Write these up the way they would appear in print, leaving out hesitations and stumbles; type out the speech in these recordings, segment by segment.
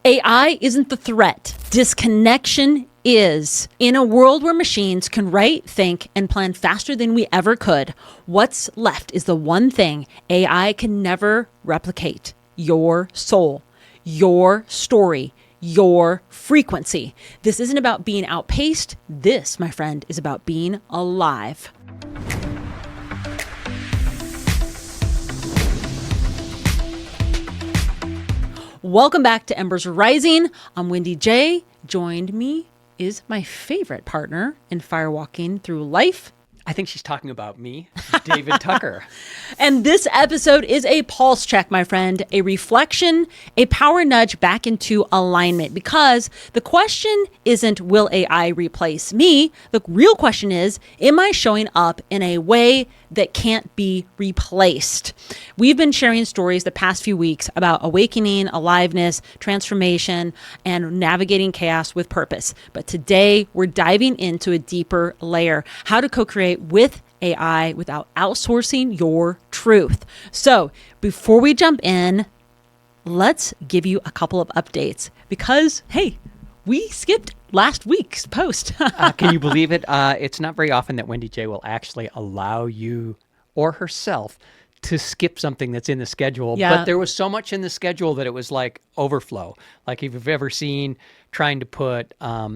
AI isn't the threat. Disconnection is. In a world where machines can write, think, and plan faster than we ever could, what's left is the one thing AI can never replicate: your soul, your story, your frequency. This isn't about being outpaced. This, my friend, is about being alive. Welcome back to Embers Rising. I'm Wendy J. Joined me is my favorite partner in firewalking through life. I think she's talking about me, David Tucker. And this episode is a pulse check, my friend, a reflection, a power nudge back into alignment. Because the question isn't, will AI replace me? The real question is, am I showing up in a way that can't be replaced? We've been sharing stories the past few weeks about awakening, aliveness, transformation, and navigating chaos with purpose. But today we're diving into a deeper layer: how to co-create with AI without outsourcing your truth. So before we jump in, let's give you a couple of updates because, hey, we skipped last week's post. Can you believe it? It's not very often that Wendy J will actually allow you or herself to skip something that's in the schedule. Yeah. But there was so much in the schedule that it was like overflow. Like if you've ever seen trying to put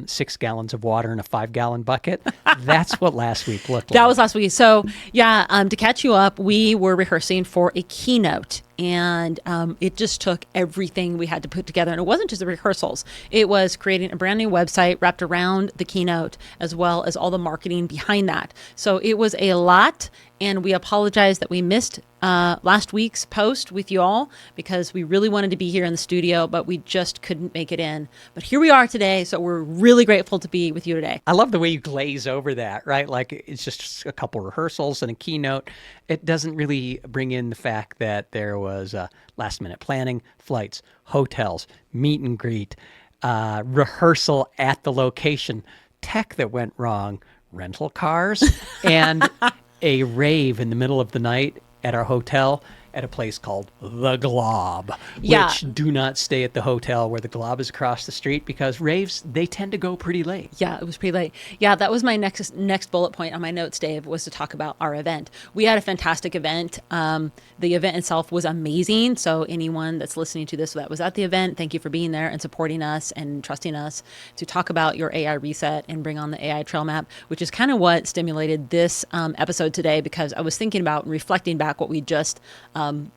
6 gallons of water in a 5-gallon bucket, that's what last week looked like. That was last week. So yeah, to catch you up, we were rehearsing for a keynote, and it just took everything we had to put together. And it wasn't just the rehearsals. It was creating a brand new website wrapped around the keynote, as well as all the marketing behind that. So it was a lot, and we apologize that we missed last week's post with you all because we really wanted to be here in the studio, but we just couldn't make it in. But here we are today, so we're really grateful to be with you today. I love the way you glaze over that, right? Like it's just a couple rehearsals and a keynote. It doesn't really bring in the fact that there was last minute planning, flights, hotels, meet and greet, rehearsal at the location, tech that went wrong, rental cars, and a rave in the middle of the night at our hotel at a place called The Glob, which do not stay at the hotel where The Glob is across the street because raves, they tend to go pretty late. Yeah, it was pretty late. Yeah, that was my next bullet point on my notes, Dave, was to talk about our event. We had a fantastic event. The event itself was amazing. So anyone that's listening to this that was at the event, thank you for being there and supporting us and trusting us to talk about your AI reset and bring on the AI trail map, which is kind of what stimulated this episode today, because I was thinking about reflecting back what we just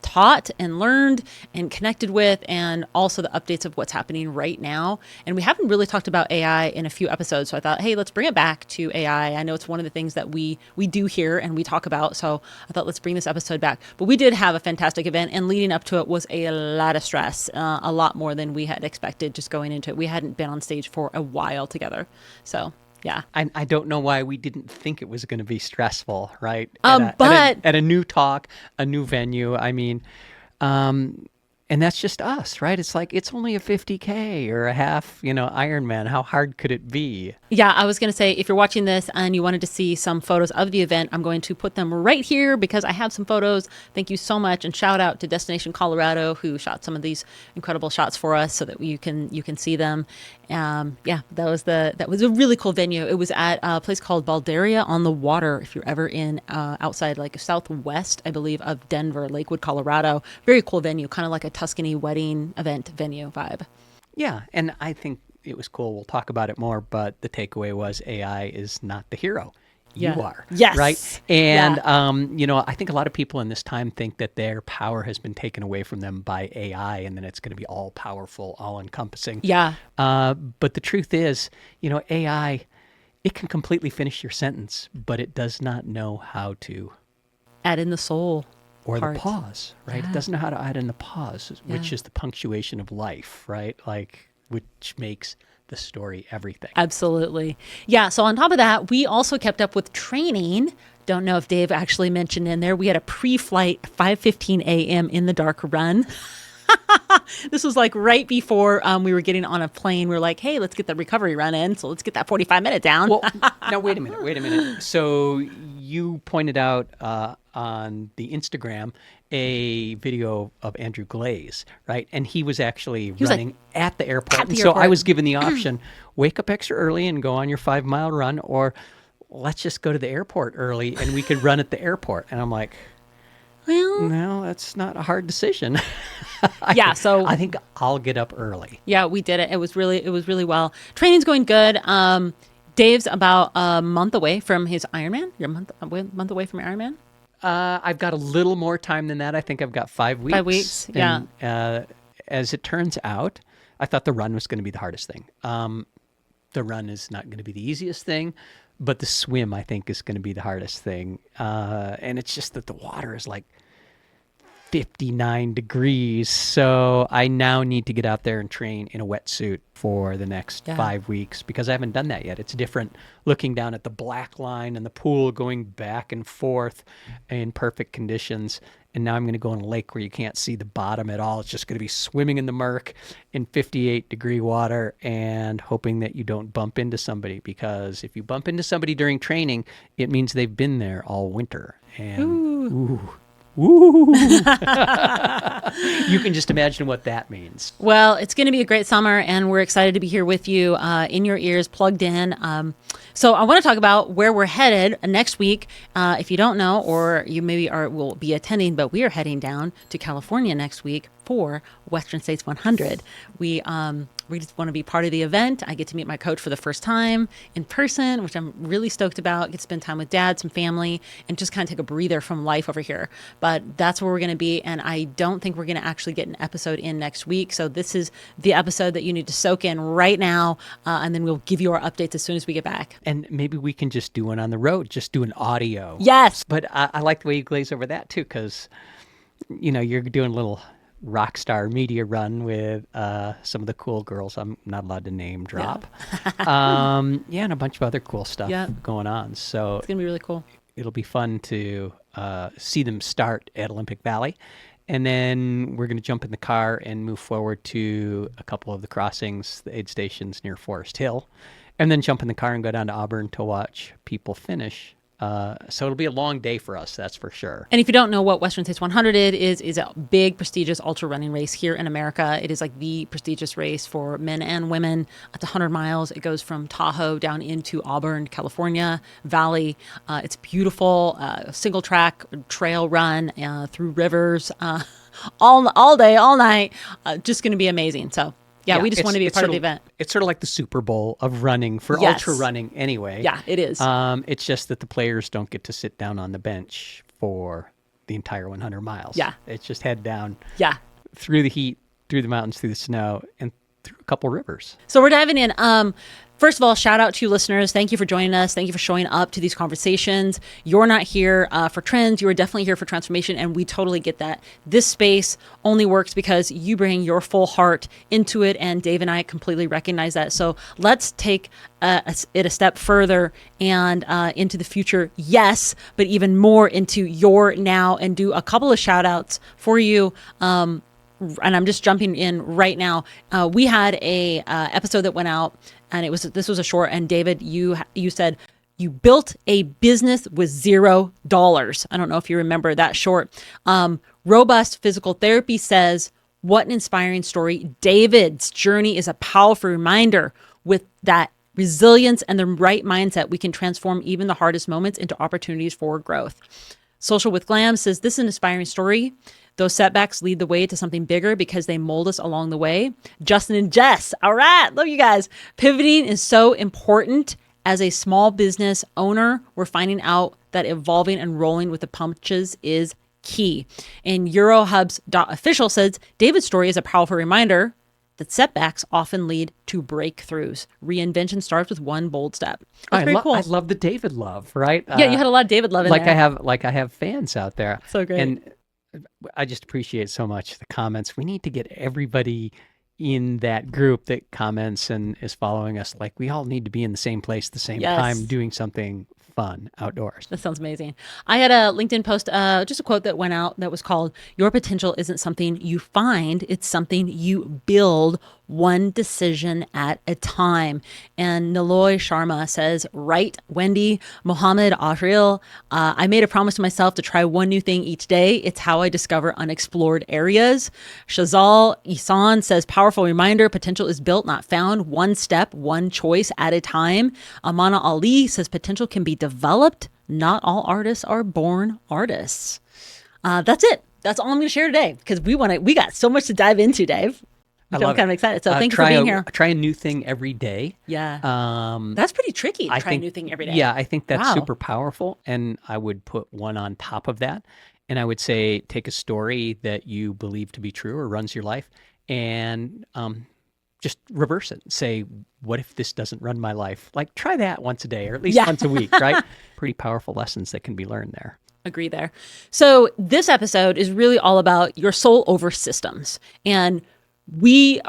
taught and learned and connected with, and also the updates of what's happening right now. And we haven't really talked about AI in a few episodes. So I thought, hey, let's bring it back to AI. I know it's one of the things that we do here and we talk about. So I thought, let's bring this episode back. But we did have a fantastic event, and leading up to it was a lot of stress, a lot more than we had expected just going into it. We hadn't been on stage for a while together. So yeah. I don't know why we didn't think it was going to be stressful, right? But at a new talk, a new venue. I mean, and that's just us, right? It's like, it's only a 50K or a half, Ironman. How hard could it be? Yeah, I was going to say, if you're watching this and you wanted to see some photos of the event, I'm going to put them right here because I have some photos. Thank you so much. And shout out to Destination Colorado, who shot some of these incredible shots for us so that you can see them. Yeah, that was a really cool venue. It was at a place called Balderia on the Water. If you're ever in outside, like southwest, I believe, of Denver, Lakewood, Colorado. Very cool venue, kind of like a Tuscany wedding event venue vibe. Yeah, and I think it was cool. We'll talk about it more, but the takeaway was AI is not the hero. You are. Yes. Right? And, I think a lot of people in this time think that their power has been taken away from them by AI, and then it's going to be all powerful, all encompassing. Yeah. But the truth is, AI, it can completely finish your sentence, but it does not know how to add in the soul. Or part. The pause, right? Yeah. It doesn't know how to add in the pause, which is the punctuation of life, right? Like, which makes the story everything. Absolutely. Yeah. So on top of that, we also kept up with training. Don't know if Dave actually mentioned in there, we had a pre-flight 5:15 a.m. in the dark run. This was like right before we were getting on a plane. We were like, hey, let's get the recovery run in. So let's get that 45-minute down. Well, now wait a minute. So you pointed out on the Instagram a video of Andrew Glaze, right? And he was actually running at the airport. at the And so I airport. was given the option, wake up extra early and go on your 5-mile run, or let's just go to the airport early and we could run at the airport. And I'm like, Well, no, that's not a hard decision. yeah. So I think I'll get up early. yeah, we did it. It was really well. Training's going good. Dave's about a month away from his Ironman. You're a month away from your Ironman. I've got a little more time than that. I think I've got 5 weeks. 5 weeks, yeah. And, as it turns out, I thought the run was going to be the hardest thing. The run is not going to be the easiest thing, but the swim, I think, is going to be the hardest thing. And it's just that the water is like 59 degrees. So I now need to get out there and train in a wetsuit for the next 5 weeks because I haven't done that yet. It's different looking down at the black line and the pool going back and forth in perfect conditions. And now I'm going to go in a lake where you can't see the bottom at all. It's just going to be swimming in the murk in 58-degree water and hoping that you don't bump into somebody, because if you bump into somebody during training, it means they've been there all winter. And ooh. You can just imagine what that means. Well, it's going to be a great summer, and we're excited to be here with you in your ears, plugged in. So I want to talk about where we're headed next week. If you don't know, or you maybe will be attending, but we are heading down to California next week for Western States 100. We just want to be part of the event. I get to meet my coach for the first time in person, which I'm really stoked about. Get to spend time with dad, some family, and just kind of take a breather from life over here. But that's where we're going to be. And I don't think we're going to actually get an episode in next week. So this is the episode that you need to soak in right now. And then we'll give you our updates as soon as we get back. And maybe we can just do one on the road, just do an audio. Yes. But I like the way you glaze over that too, because, you're doing a little rock star media run with some of the cool girls I'm not allowed to name drop. And a bunch of other cool stuff going on. So it's going to be really cool. It'll be fun to see them start at Olympic Valley. And then we're going to jump in the car and move forward to a couple of the crossings, the aid stations near Forest Hill, and then jump in the car and go down to Auburn to watch people finish. So it'll be a long day for us, that's for sure. And if you don't know what Western States 100 is a big, prestigious ultra running race here in America. It is like the prestigious race for men and women. It's 100 miles. It goes from Tahoe down into Auburn, California Valley. It's beautiful, single track trail run through rivers all day, all night. Just going to be amazing. So yeah, we just want to be a part of the event. It's sort of like the Super Bowl of running for ultra running anyway. Yeah, it is. It's just that the players don't get to sit down on the bench for the entire 100 miles. Yeah. It's just head down through the heat, through the mountains, through the snow, and through a couple rivers. So we're diving in. First of all, shout out to you listeners. Thank you for joining us. Thank you for showing up to these conversations. You're not here for trends. You are definitely here for transformation, and we totally get that. This space only works because you bring your full heart into it, and Dave and I completely recognize that. So let's take it a step further and into the future, yes, but even more into your now, and do a couple of shout outs for you. And I'm just jumping in right now. We had a episode that went out, and this was a short. And David, you said you built a business with $0. I don't know if you remember that short. Robust Physical Therapy says, what an inspiring story. David's journey is a powerful reminder. With that resilience and the right mindset, we can transform even the hardest moments into opportunities for growth. Social with Glam says, this is an inspiring story. Those setbacks lead the way to something bigger because they mold us along the way. Justin and Jess, all right, love you guys. Pivoting is so important. As a small business owner, we're finding out that evolving and rolling with the punches is key. And Eurohubs.official says, David's story is a powerful reminder that setbacks often lead to breakthroughs. Reinvention starts with one bold step. That's very cool. I love the David love, right? Yeah, you had a lot of David love in there. I have fans out there. So great. And I just appreciate so much the comments. We need to get everybody in that group that comments and is following us. Like, we all need to be in the same place at the same time doing something fun outdoors. That sounds amazing. I had a LinkedIn post, just a quote that went out that was called, "Your potential isn't something you find, it's something you build one decision at a time." And Niloy Sharma says, "Right, Wendy." Mohammed Afril, "I made a promise to myself to try one new thing each day. It's how I discover unexplored areas." Shazal Isan says, "Powerful reminder, potential is built, not found. One step, one choice at a time." Amana Ali says, "Potential can be developed. Not all artists are born artists." That's it. That's all I'm going to share today because we got so much to dive into, Dave. I I'm love kind of it. excited. So thank you for being here. Try a new thing every day. Yeah. That's pretty tricky to try a new thing every day. Yeah, I think that's Wow. super powerful. And I would put one on top of that. And I would say take a story that you believe to be true or runs your life and just reverse it. Say, what if this doesn't run my life? Like try that once a day or at least once a week, right? Pretty powerful lessons that can be learned there. Agree there. So this episode is really all about your soul over systems. And we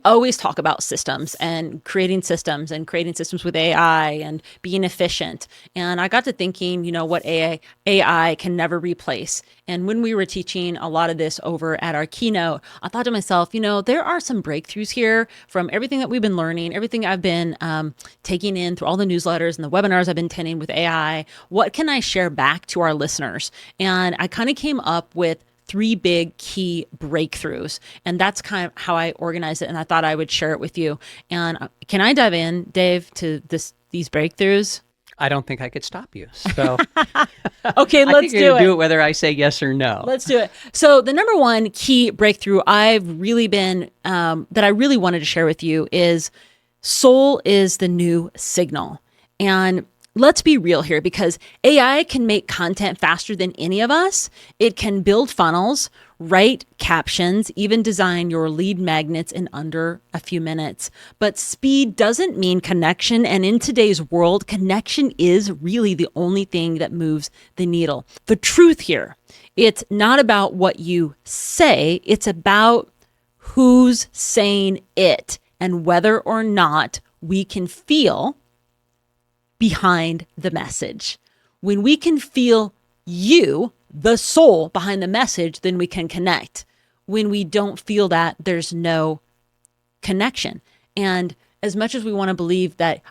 always talk about systems and creating systems with AI and being efficient. And I got to thinking, what AI can never replace. And when we were teaching a lot of this over at our keynote, I thought to myself, there are some breakthroughs here from everything that we've been learning, everything I've been taking in through all the newsletters and the webinars I've been attending with AI. What can I share back to our listeners? And I kind of came up with 3 big key breakthroughs. And that's kind of how I organized it. And I thought I would share it with you. And can I dive in, Dave, to these breakthroughs? I don't think I could stop you. So okay, let's do it whether I say yes or no. Let's do it. So the number one key breakthrough I've really been, that I really wanted to share with you is soul is the new signal. And let's be real here because AI can make content faster than any of us. It can build funnels, write captions, even design your lead magnets in under a few minutes. But speed doesn't mean connection. And in today's world, connection is really the only thing that moves the needle. The truth here, it's not about what you say, it's about who's saying it and whether or not we can feel behind the message. When we can feel you, the soul behind the message, then we can connect. When we don't feel that, there's no connection. And as much as we want to believe that,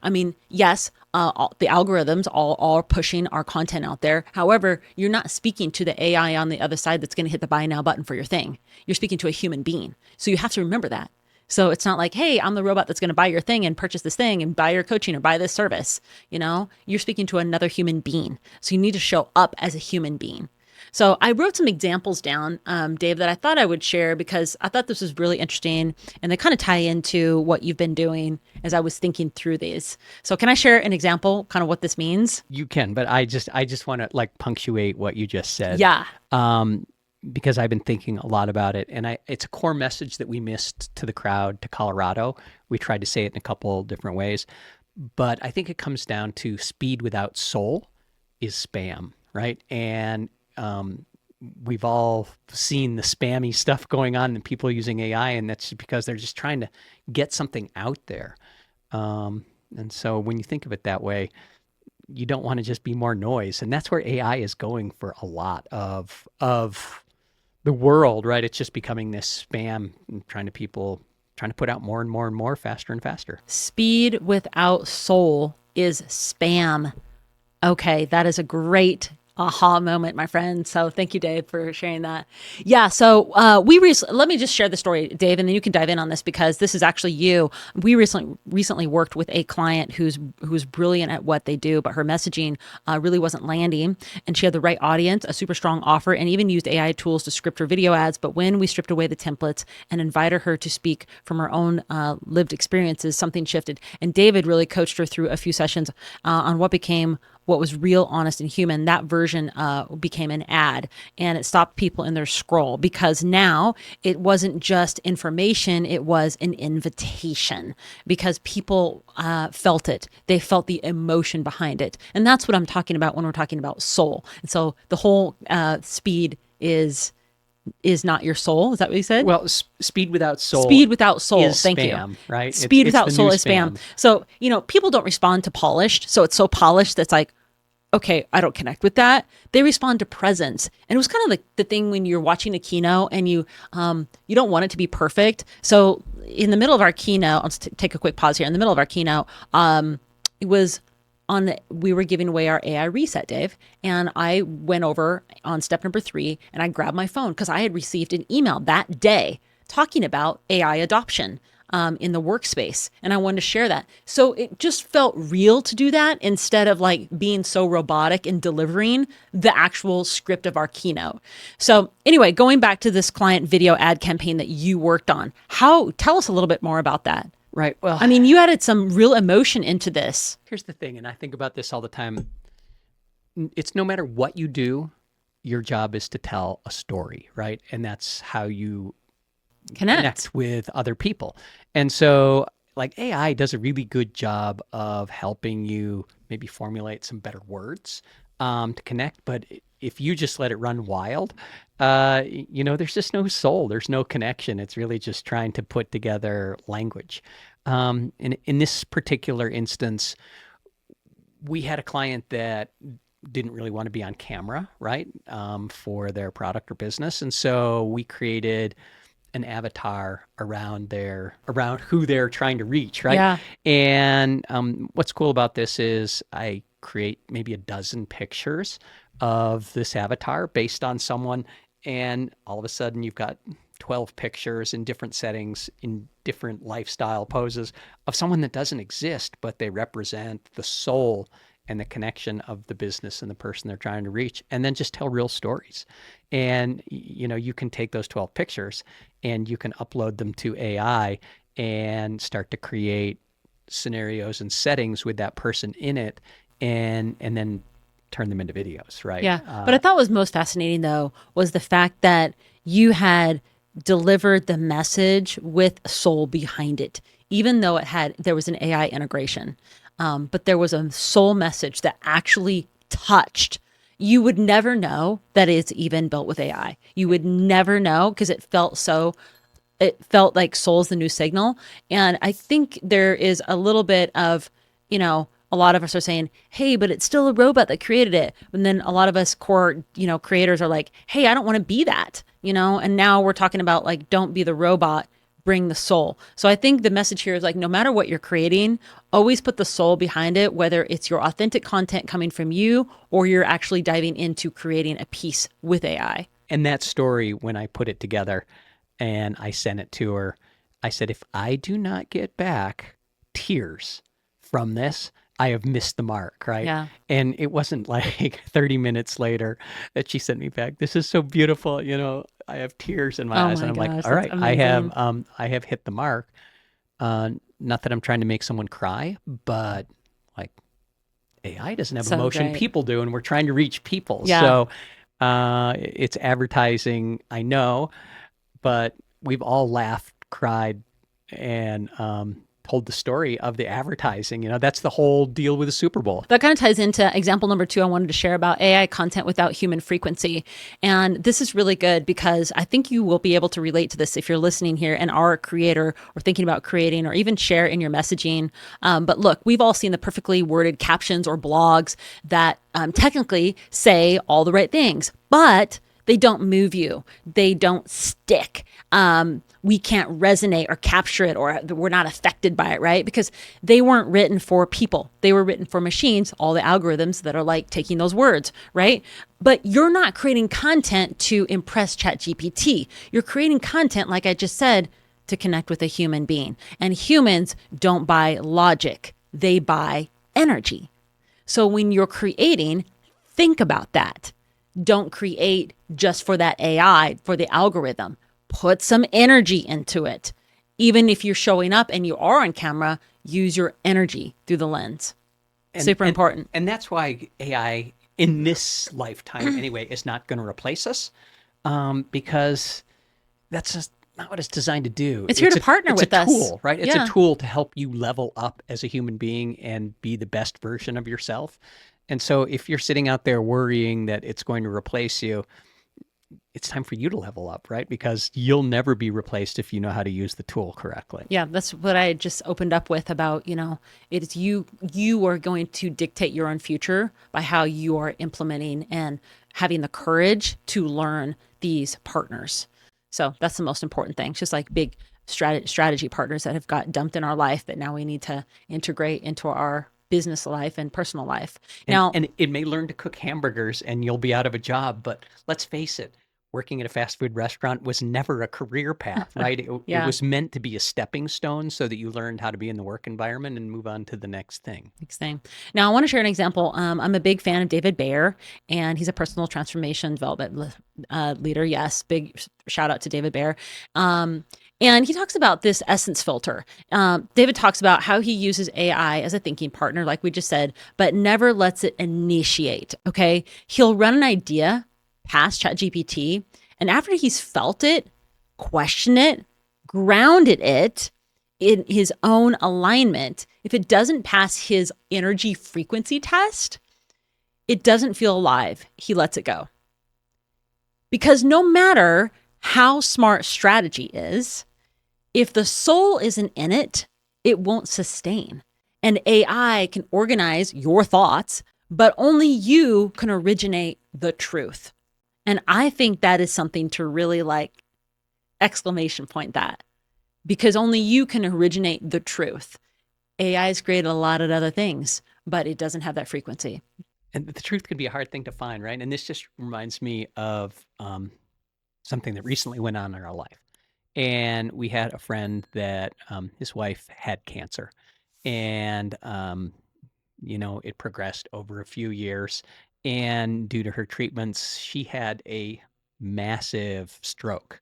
yes, the algorithms all are pushing our content out there. However, you're not speaking to the AI on the other side that's going to hit the buy now button for your thing. You're speaking to a human being. So you have to remember that. So it's not like, hey, I'm the robot that's going to buy your thing and purchase this thing and buy your coaching or buy this service. You're speaking to another human being. So you need to show up as a human being. So I wrote some examples down, Dave, that I thought I would share because I thought this was really interesting and they kind of tie into what you've been doing as I was thinking through these. So can I share an example, kind of what this means? You can, but I just want to punctuate what you just said. Yeah. Because I've been thinking a lot about it. And it's a core message that we missed to the crowd, to Colorado. We tried to say it in a couple different ways. But I think it comes down to speed without soul is spam, right? And we've all seen the spammy stuff going on and people using AI, and that's because they're just trying to get something out there. And so when you think of it that way, you don't want to just be more noise. And that's where AI is going for a lot of the world, right? It's just becoming this spam and trying to put out more and more and more, faster and faster. Speed without soul is spam. Okay, that is a great aha moment, my friend. So thank you, Dave, for sharing that. Yeah. So let me just share the story, Dave, and then you can dive in on this because this is actually you. We recently worked with a client who's brilliant at what they do, but her messaging really wasn't landing, and she had the right audience, a super strong offer, and even used AI tools to script her video ads. But when we stripped away the templates and invited her to speak from her own lived experiences, something shifted. And David really coached her through a few sessions on what was real, honest, and human. That version became an ad, and it stopped people in their scroll because now it wasn't just information, it was an invitation because people felt it. They felt the emotion behind it. And that's what I'm talking about when we're talking about soul. And so the whole speed is is not your soul. Is that what you said? Well, speed without soul Speed without soul. is Thank you. spam, right? Speed It's without the new soul is spam. So, people don't respond to polished. So it's so polished that's like, okay, I don't connect with that. They respond to presence. And it was kind of like the thing when you're watching a keynote and you don't want it to be perfect. So in the middle of our keynote, let's take a quick pause here. In the middle of our keynote, it was we were giving away our AI reset, Dave. And I went over on step number 3 and I grabbed my phone because I had received an email that day talking about AI adoption in the workspace. And I wanted to share that. So it just felt real to do that instead of like being so robotic in delivering the actual script of our keynote. So anyway, going back to this client video ad campaign that you worked on, tell us a little bit more about that. Right. Well, I mean, you added some real emotion into this. here's the thing, and I think about this all the time. It's no matter what you do, your job is to tell a story, right? And that's how you connect with other people. And so like AI does a really good job of helping you maybe formulate some better words to connect. But if you just let it run wild, there's just no soul. There's no connection. It's really just trying to put together language. In this particular instance, we had a client that didn't really want to be on camera, right, for their product or business. And so we created an avatar around who they're trying to reach, right? Yeah. And what's cool about this is I create maybe a dozen pictures of this avatar based on someone, and all of a sudden you've got 12 pictures in different settings, in different lifestyle poses of someone that doesn't exist, but they represent the soul and the connection of the business and the person they're trying to reach, and then just tell real stories. And, you can take those 12 pictures and you can upload them to AI and start to create scenarios and settings with that person in it, and then turn them into videos, right? Yeah. But I thought what was most fascinating, though, was the fact that you had delivered the message with soul behind it, even though there was an AI integration. But there was a soul message that actually touched. You would never know that it's even built with AI. You would never know because it felt like soul's the new signal. And I think there is a little bit of, a lot of us are saying, hey, but it's still a robot that created it. And then a lot of us core, creators are like, hey, I don't want to be that, and now we're talking about like, don't be the robot, bring the soul. So I think the message here is like, no matter what you're creating, always put the soul behind it, whether it's your authentic content coming from you or you're actually diving into creating a piece with AI. And that story, when I put it together and I sent it to her, I said, if I do not get back tears from this, I have missed the mark, right? Yeah. And it wasn't like 30 minutes later that she sent me back, this is so beautiful, I have tears in my eyes. And I'm like, all right, I have hit the mark. Not that I'm trying to make someone cry, but like AI doesn't have emotion. Great. People do, and we're trying to reach people. Yeah. So it's advertising, I know, but we've all laughed, cried, and told the story of the advertising. That's the whole deal with the Super Bowl. That kind of ties into example number 2 I wanted to share about AI content without human frequency. And this is really good because I think you will be able to relate to this if you're listening here and are a creator or thinking about creating or even share in your messaging. But look, we've all seen the perfectly worded captions or blogs that technically say all the right things, but they don't move you. They don't stick. We can't resonate or capture it, or we're not affected by it, right? Because they weren't written for people. They were written for machines, all the algorithms that are like taking those words, right? But you're not creating content to impress ChatGPT. You're creating content, like I just said, to connect with a human being. And humans don't buy logic. They buy energy. So when you're creating, think about that. Don't create just for that AI, for the algorithm. Put some energy into it. Even if you're showing up and you are on camera, use your energy through the lens. Super important. And that's why AI in this lifetime anyway is not going to replace us, because that's just not what it's designed to do. It's here to partner with us. It's a tool, right? It's a tool to help you level up as a human being and be the best version of yourself. And so if you're sitting out there worrying that it's going to replace you, it's time for you to level up, right? Because you'll never be replaced if you know how to use the tool correctly. Yeah, that's what I just opened up with about, it's you are going to dictate your own future by how you are implementing and having the courage to learn these partners. So that's the most important thing. It's just like big strategy partners that have got dumped in our life that now we need to integrate into our business life and personal life. Now, And it may learn to cook hamburgers and you'll be out of a job, but let's face it, working at a fast food restaurant was never a career path, right? It yeah, was meant to be a stepping stone so that you learned how to be in the work environment and move on to the next thing. next thing. Now, I want to share an example. I'm a big fan of David Bayer, and he's a personal transformation development leader. Yes, big shout out to David Bayer. And he talks about this essence filter. David talks about how he uses AI as a thinking partner, like we just said, but never lets it initiate. Okay. He'll run an idea past ChatGPT, and after he's felt it, question it, grounded it in his own alignment. If it doesn't pass his energy frequency test, it doesn't feel alive. He lets it go. Because no matter how smart strategy is, if the soul isn't in it, it won't sustain. And AI can organize your thoughts, but only you can originate the truth. And I think that is something to really exclamation point that, because only you can originate the truth. AI has created a lot of other things, but it doesn't have that frequency. And the truth can be a hard thing to find, right? And this just reminds me of something that recently went on in our life. And we had a friend that his wife had cancer. And, it progressed over a few years. And due to her treatments, she had a massive stroke.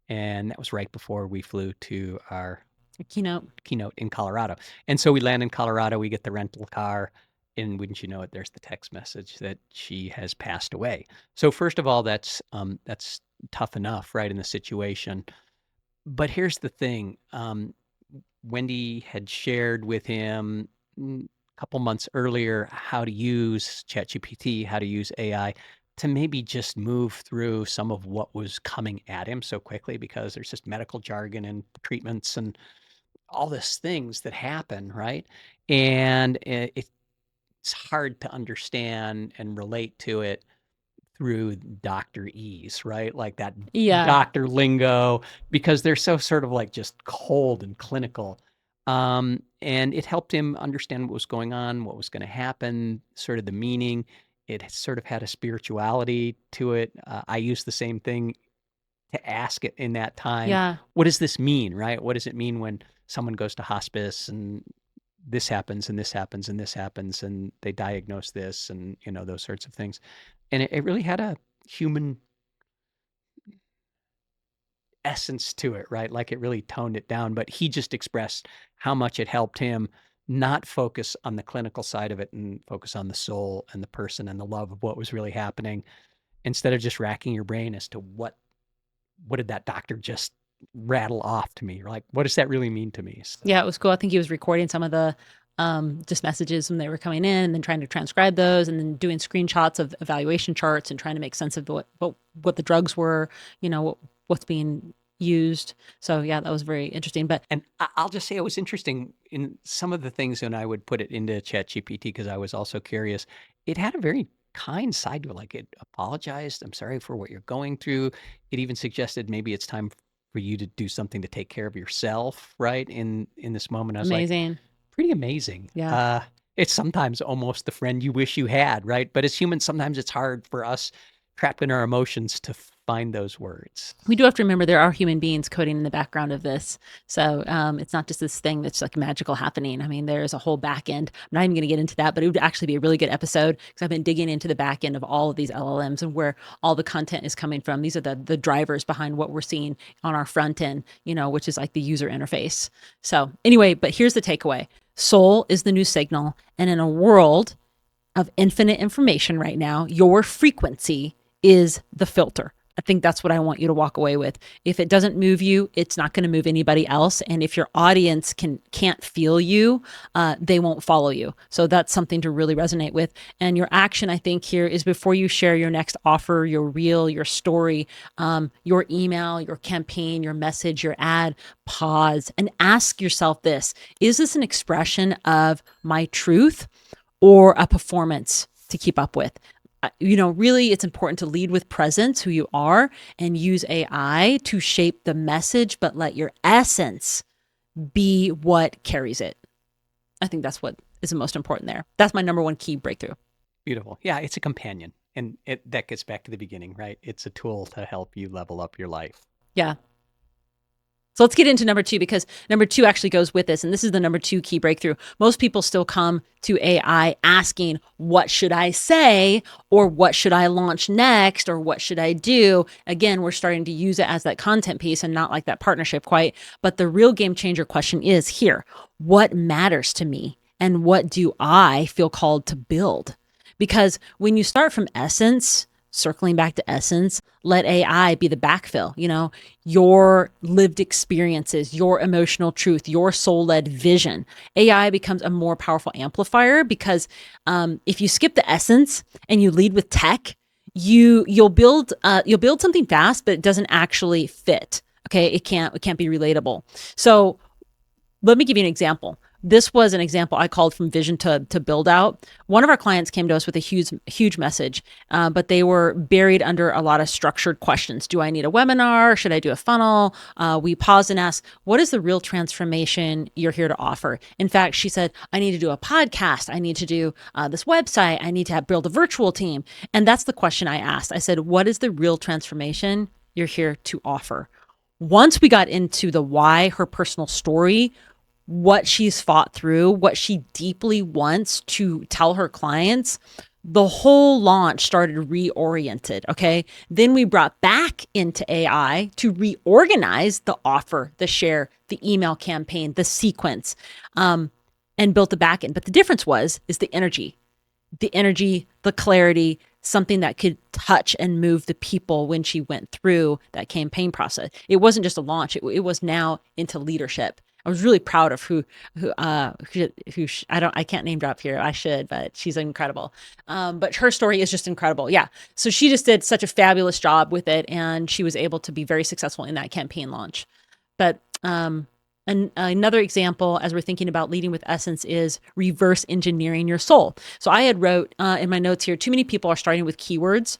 And that was right before we flew to our keynote in Colorado. And so we land in Colorado, we get the rental car, and wouldn't you know it, there's the text message that she has passed away. So first of all, that's tough enough, right, in the situation. But here's the thing. Wendy had shared with him a couple months earlier how to use ChatGPT, how to use AI to maybe just move through some of what was coming at him so quickly, because there's just medical jargon and treatments and all these things that happen, right? And it's hard to understand and relate to it through doctor ease, right? Like that Yeah. doctor lingo, because they're so sort of like just cold and clinical. And it helped him understand what was going on, what was going to happen, sort of the meaning. It sort of had a spirituality to it. I used the same thing to ask it in that time. Yeah. What does this mean, right? What does it mean when someone goes to hospice and this happens and this happens and this happens and they diagnose this and, those sorts of things. And it really had a human essence to it, right? Like it really toned it down, but he just expressed how much it helped him not focus on the clinical side of it and focus on the soul and the person and the love of what was really happening, instead of just racking your brain as to what did that doctor just rattle off to me? Like, what does that really mean to me? So, Yeah, it was cool. I think he was recording some of the just messages when they were coming in, and then trying to transcribe those, and then doing screenshots of evaluation charts and trying to make sense of what the drugs were, what's being used. So yeah, that was very interesting. But and I'll just say it was interesting in some of the things when I would put it into ChatGPT, because I was also curious. It had a very kind side to it. Like, it apologized. I'm sorry for what you're going through. It even suggested maybe it's time for you to do something to take care of yourself, right? In this moment, I was like, amazing. pretty amazing. Yeah. It's sometimes almost the friend you wish you had, right? But as humans, sometimes it's hard for us trapped in our emotions to find those words. We do have to remember there are human beings coding in the background of this. So it's not just this thing that's like magical happening. I mean, there's a whole back end. I'm not even going to get into that, but it would actually be a really good episode, because I've been digging into the back end of all of these LLMs and where all the content is coming from. These are the drivers behind what we're seeing on our front end, which is like the user interface. So anyway, but here's the takeaway. Soul is the new signal. And in a world of infinite information right now, your frequency is the filter. I think that's what I want you to walk away with. If it doesn't move you, it's not going to move anybody else. And if your audience can't feel you, they won't follow you. So that's something to really resonate with. And your action, I think, here is before you share your next offer, your reel, your story, your email, your campaign, your message, your ad, pause and ask yourself this: is this an expression of my truth or a performance to keep up with? Really, it's important to lead with presence, who you are, and use AI to shape the message, but let your essence be what carries it. I think that's what is the most important there. That's my number one key breakthrough. Beautiful. Yeah, it's a companion. And that gets back to the beginning, right? It's a tool to help you level up your life. Yeah. So let's get into number two, because number two actually goes with this. And this is the number two key breakthrough. Most people still come to AI asking, what should I say? Or what should I launch next? Or what should I do? Again, we're starting to use it as that content piece and not like that partnership quite. But the real game changer question is here: what matters to me? And what do I feel called to build? Because when you start from essence, circling back to essence, let AI be the backfill, your lived experiences, your emotional truth, your soul-led vision. AI becomes a more powerful amplifier because if you skip the essence and you lead with tech, you'll build something fast, but it doesn't actually fit. Okay, it can't be relatable. So let me give you an example. This was an example I called from vision to build out. One of our clients came to us with a huge message, but they were buried under a lot of structured questions. Do I need a webinar? Should I do a funnel? We paused and asked, what is the real transformation you're here to offer? In fact, she said, I need to do a podcast. I need to do this website. I need to build a virtual team. And that's the question I asked. I said, what is the real transformation you're here to offer? Once we got into the why, her personal story, what she's fought through, what she deeply wants to tell her clients, the whole launch started reoriented. Okay. Then we brought back into AI to reorganize the offer, the share, the email campaign, the sequence, and built the back end. But the difference is the energy, the clarity, something that could touch and move the people when she went through that campaign process. It wasn't just a launch. It was now into leadership. I was really proud of who I can't name drop here. I should, but she's incredible. But her story is just incredible. Yeah. So she just did such a fabulous job with it, and she was able to be very successful in that campaign launch. But another example, as we're thinking about leading with essence, is reverse engineering your soul. So I had wrote in my notes here, too many people are starting with keywords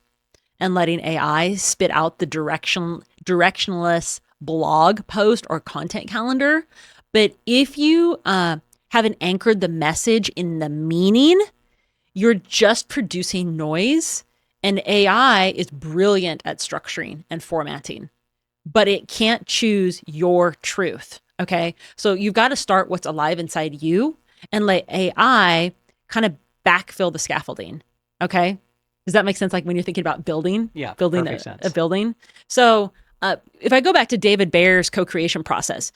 and letting AI spit out the directionless blog post or content calendar. But if you haven't anchored the message in the meaning, you're just producing noise. And AI is brilliant at structuring and formatting, but it can't choose your truth. Okay. So you've got to start what's alive inside you and let AI kind of backfill the scaffolding. Okay. Does that make sense? Like when you're thinking about building Perfect sense. a building. So if I go back to David Bayer's co-creation process,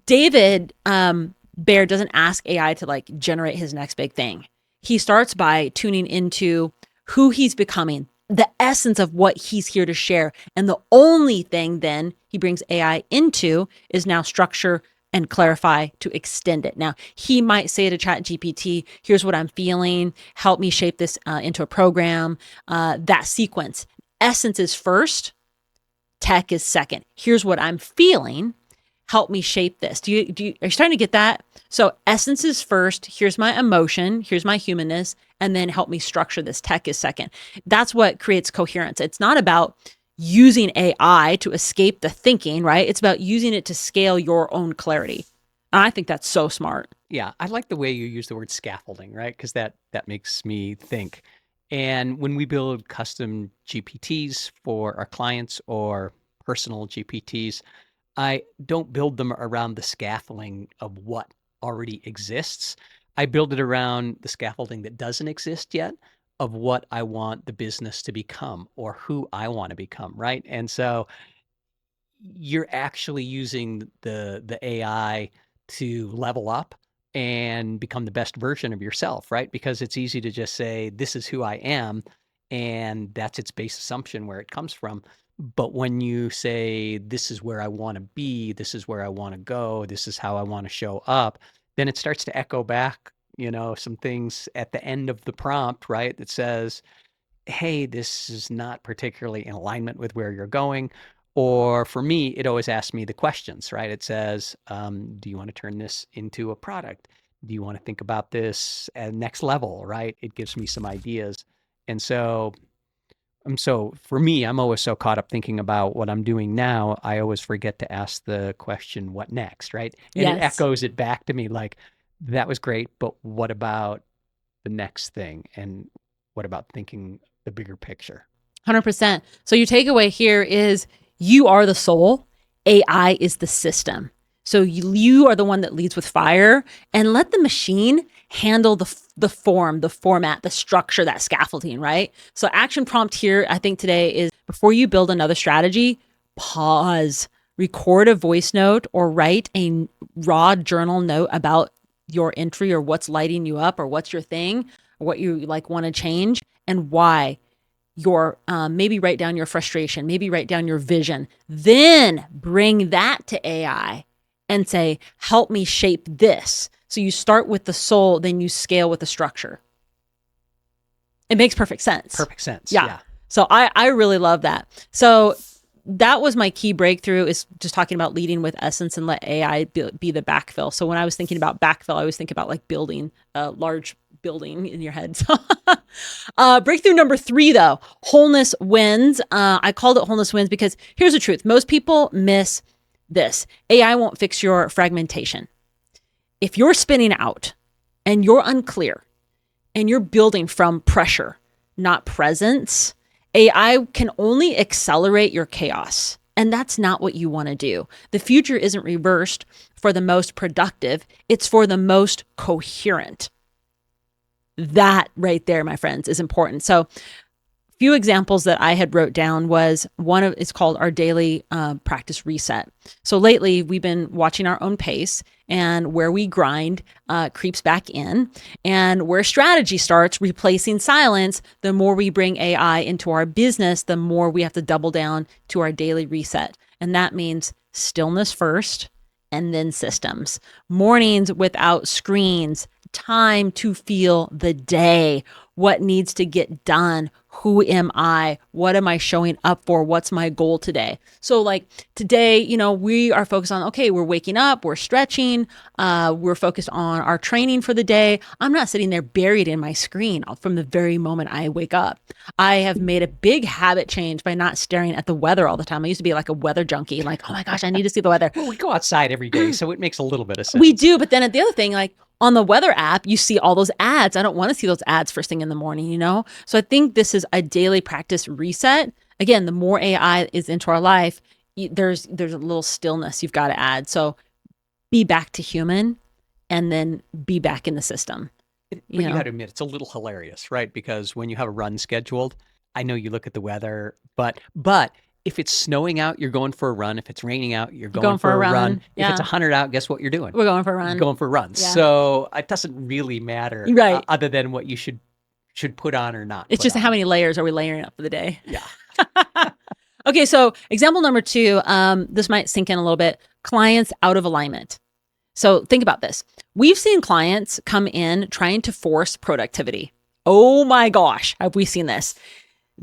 David Bayer doesn't ask AI to like generate his next big thing. He starts by tuning into who he's becoming, the essence of what he's here to share. And the only thing then he brings AI into is now structure and clarify to extend it. Now, he might say to Chat GPT, here's what I'm feeling, help me shape this into a program. That sequence. Essence is first, tech is second. Here's what I'm feeling, help me shape this. Are you starting to get that? So essence is first, here's my emotion, here's my humanness, and then help me structure this. Tech is second. That's what creates coherence. It's not about using AI to escape the thinking, right? It's about using it to scale your own clarity. And I think that's so smart. Yeah, I like the way you use the word scaffolding, right? Because that makes me think. And when we build custom GPTs for our clients or personal GPTs, I don't build them around the scaffolding of what already exists. I build it around the scaffolding that doesn't exist yet of what I want the business to become or who I want to become, right? And so you're actually using the AI to level up and become the best version of yourself, right? Because it's easy to just say, this is who I am, and that's its base assumption where it comes from. But when you say, this is where I want to be, this is where I want to go, this is how I want to show up, then it starts to echo back, some things at the end of the prompt, right? That says, hey, this is not particularly in alignment with where you're going. Or for me, it always asks me the questions, right? It says, do you want to turn this into a product? Do you want to think about this at next level, right? It gives me some ideas. And so for me, I'm always so caught up thinking about what I'm doing now, I always forget to ask the question, what next, right? And it Yes. echoes it back to me like, that was great, but what about the next thing? And what about thinking the bigger picture? 100%. So your takeaway here is you are the soul, AI is the system. So you are the one that leads with fire, and let the machine handle the form, the format, the structure, that scaffolding, right? So action prompt here, I think today is, before you build another strategy, pause, record a voice note, or write a raw journal note about your entry, or what's lighting you up, or what's your thing, or what you like want to change, and why. Your maybe write down your frustration, maybe write down your vision, then bring that to AI and say, help me shape this. So you start with the soul, then you scale with the structure. It makes perfect sense. Perfect sense. Yeah. Yeah. So I really love that. So that was my key breakthrough, is just talking about leading with essence and let AI be the backfill. So when I was thinking about backfill, I always think about like building a large building in your head. So breakthrough number 3, though, wholeness wins. I called it wholeness wins because here's the truth. Most people miss this. AI won't fix your fragmentation. If you're spinning out and you're unclear and you're building from pressure, not presence, AI can only accelerate your chaos. And that's not what you want to do. The future isn't reversed for the most productive, it's for the most coherent. That right there, my friends, is important. So few examples that I had wrote down was one of, it's called our daily practice reset. So lately we've been watching our own pace, and where we grind creeps back in, and where strategy starts replacing silence. The more we bring AI into our business, the more we have to double down to our daily reset. And that means stillness first and then systems. Mornings without screens, time to feel the day, what needs to get done, who am I, what am I showing up for, what's my goal today. So like today, we are focused on, okay, we're waking up, we're stretching, we're focused on our training for the day. I'm not sitting there buried in my screen from the very moment I wake up. I have made a big habit change by not staring at the weather all the time. I used to be like a weather junkie, like, oh my gosh, I need to see the weather. Well, we go outside every day, so it makes a little bit of sense. We do, but then at the other thing, like on the weather app, you see all those ads. I don't want to see those ads first thing in the morning, So I think this is a daily practice reset. Again, the more AI is into our life, there's a little stillness you've got to add. So be back to human, and then be back in the system. But you got to admit, it's a little hilarious, right? Because when you have a run scheduled, I know you look at the weather, but if it's snowing out, you're going for a run. If it's raining out, you're going for a run. Yeah. If it's 100 out, guess what you're doing? We're going for a run. You're going for a run. Yeah. So it doesn't really matter, right? Other than what you should put on or not. It's just how many layers are we layering up for the day? Yeah. Okay, so example number 2, this might sink in a little bit. Clients out of alignment. So think about this. We've seen clients come in trying to force productivity. Oh my gosh, have we seen this?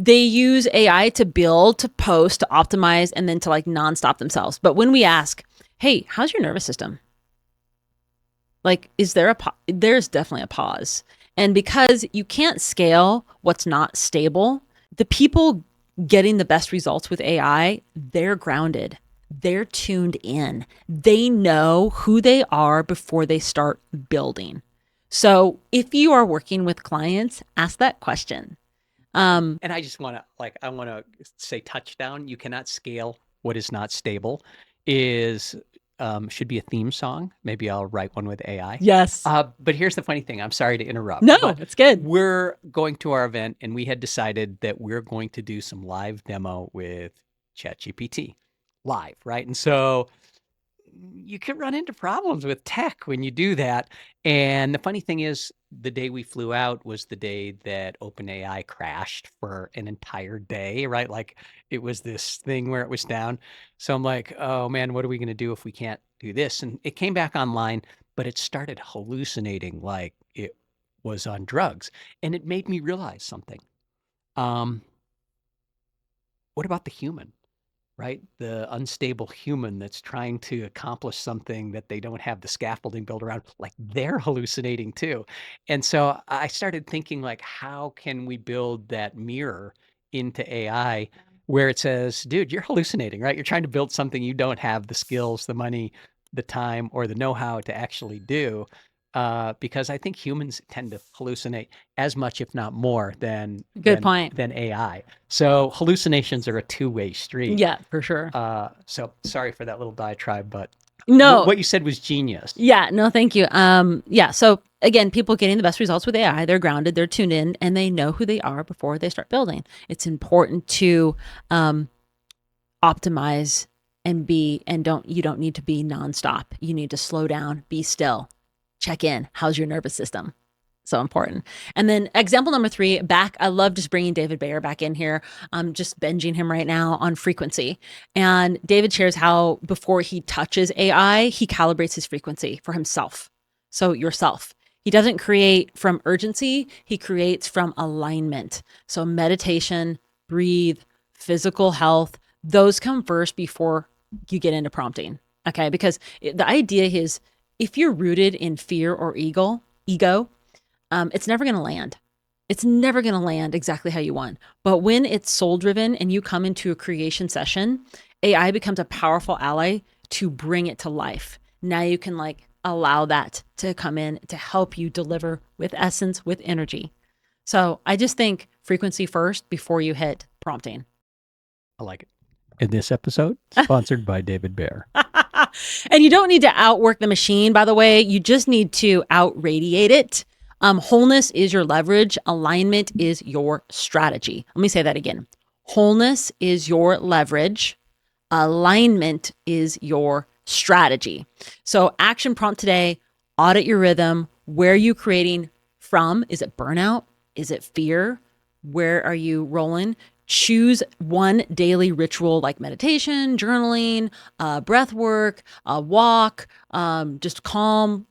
They use AI to build, to post, to optimize, and then to like nonstop themselves. But when we ask, hey, how's your nervous system? Like, is there there's definitely a pause. And because you can't scale what's not stable, the people getting the best results with AI, they're grounded. They're tuned in. They know who they are before they start building. So if you are working with clients, ask that question. And I just want to say touchdown. You cannot scale what is not stable should be a theme song. Maybe I'll write one with AI. Yes. But here's the funny thing. I'm sorry to interrupt. No, it's good. We're going to our event, and we had decided that we're going to do some live demo with ChatGPT live, right? And so you can run into problems with tech when you do that. And the funny thing is, the day we flew out was the day that OpenAI crashed for an entire day, right? Like it was this thing where it was down. So I'm like, oh man, what are we going to do if we can't do this? And it came back online, but it started hallucinating like it was on drugs. And it made me realize something. Um, what about the human? Right? The unstable human that's trying to accomplish something that they don't have the scaffolding built around, like they're hallucinating too. And so I started thinking like, how can we build that mirror into AI where it says, dude, you're hallucinating, right? You're trying to build something you don't have the skills, the money, the time, or the know-how to actually do. Because I think humans tend to hallucinate as much, if not more, than Good point. than AI. So hallucinations are a two-way street. Yeah, for sure. So sorry for that little diatribe, but No. what you said was genius. Yeah, no, thank you. Yeah. So again, people getting the best results with AI, they're grounded, they're tuned in, and they know who they are before they start building. It's important to optimize and you don't need to be nonstop. You need to slow down, be still, check in. How's your nervous system? So important. And then example number 3, I love just bringing David Bayer back in here. I'm just binging him right now on frequency. And David shares how before he touches AI, he calibrates his frequency for himself. So yourself. He doesn't create from urgency, he creates from alignment. So meditation, breathe, physical health, those come first before you get into prompting. Okay. Because the idea is if you're rooted in fear or ego, it's never going to land. It's never going to land exactly how you want. But when it's soul driven and you come into a creation session, AI becomes a powerful ally to bring it to life. Now you can allow that to come in to help you deliver with essence, with energy. So I just think frequency first before you hit prompting. I like it. In this episode, sponsored by David Bayer. And you don't need to outwork the machine, by the way. You just need to outradiate it. Wholeness is your leverage. Alignment is your strategy. Let me say that again. Wholeness is your leverage. Alignment is your strategy. So action prompt today, audit your rhythm. Where are you creating from? Is it burnout? Is it fear? Where are you rolling? Choose one daily ritual like meditation, journaling, breath work, a walk, just calm,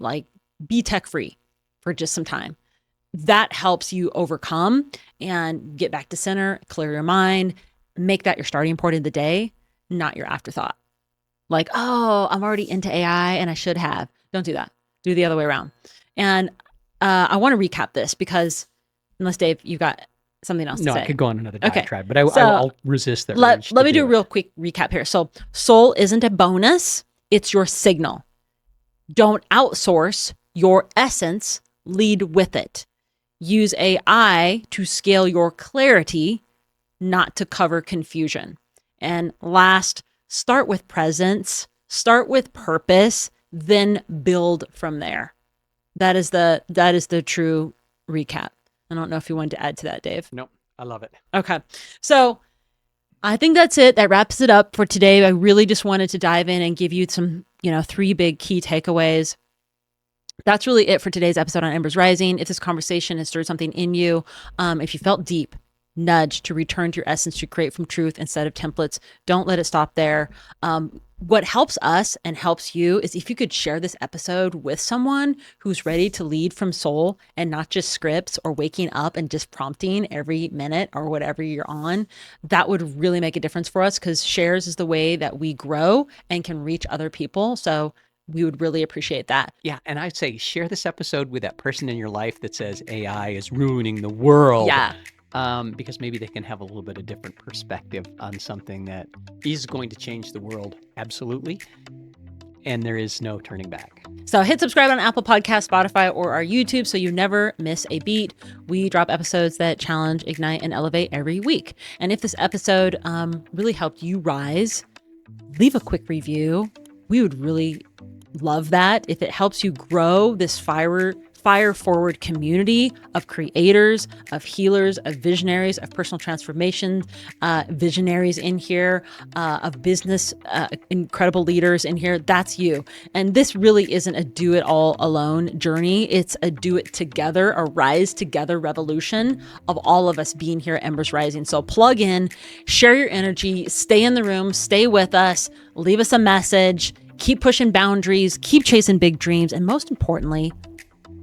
be tech free for just some time. That helps you overcome and get back to center, clear your mind, make that your starting point of the day, not your afterthought. Oh, I'm already into AI and I should have. Don't do that. Do the other way around. And I want to recap this because unless Dave, you've got something else to say. No, I could go on another diatribe, but So, I'll resist that. Let me do a real quick recap here. So soul isn't a bonus. It's your signal. Don't outsource your essence. Lead with it. Use AI to scale your clarity, not to cover confusion. And last, start with presence, start with purpose, then build from there. That is the true recap. I don't know if you wanted to add to that, Dave. Nope. I love it. Okay. So I think that's it. That wraps it up for today. I really just wanted to dive in and give you some, 3 big key takeaways. That's really it for today's episode on Embers Rising. If this conversation has stirred something in you, if you felt deep, nudge to return to your essence, to create from truth instead of templates, don't let it stop there. What helps us and helps you is if you could share this episode with someone who's ready to lead from soul and not just scripts or waking up and just prompting every minute or whatever you're on. That would really make a difference for us because shares is the way that we grow and can reach other people. So we would really appreciate that. Yeah. And I'd say share this episode with that person in your life that says AI is ruining the world. Yeah. Because maybe they can have a little bit of different perspective on something that is going to change the world. Absolutely. And there is no turning back. So hit subscribe on Apple Podcasts, Spotify, or our YouTube so you never miss a beat. We drop episodes that challenge, ignite, and elevate every week. And if this episode really helped you rise, leave a quick review. We would really love that. If it helps you grow this fire inspire forward community of creators, of healers, of visionaries, of personal transformation, visionaries in here, of business, incredible leaders in here. That's you. And this really isn't a do it all alone journey. It's a do it together, a rise together revolution of all of us being here at Embers Rising. So plug in, share your energy, stay in the room, stay with us, leave us a message, keep pushing boundaries, keep chasing big dreams, and most importantly,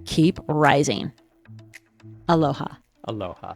keep rising. Aloha. Aloha.